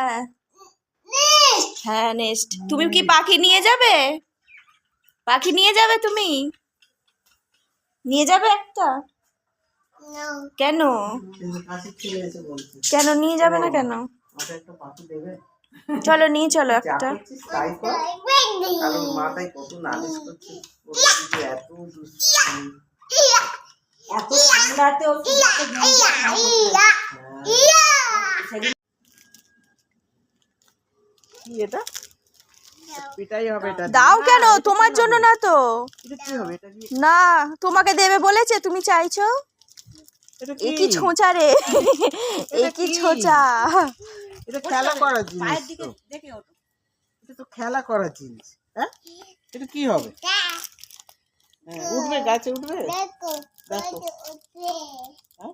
হ্যাঁ হ্যাঁ নেক্সট। তুমি কি পাখি নিয়ে যাবে? পাখি নিয়ে যাবে তুমি? নিয়ে যাবে একটা? কেন? কেন নিয়ে যাবে না কেন? চলো নিয়ে চলো একটা। দাও কেন? তোমার জন্য না তো। না, তোমাকে দেবে বলেছে, তুমি চাইছো। একই ছোঁচা রে, একই ছোঁচা। এটা খেলা করার জিনিস তো। এটা তো খেলা করার জিনিস। হ্যাঁ, এটা কি হবে? উঠবে, গাছে উঠবে। দেখো হ্যাঁ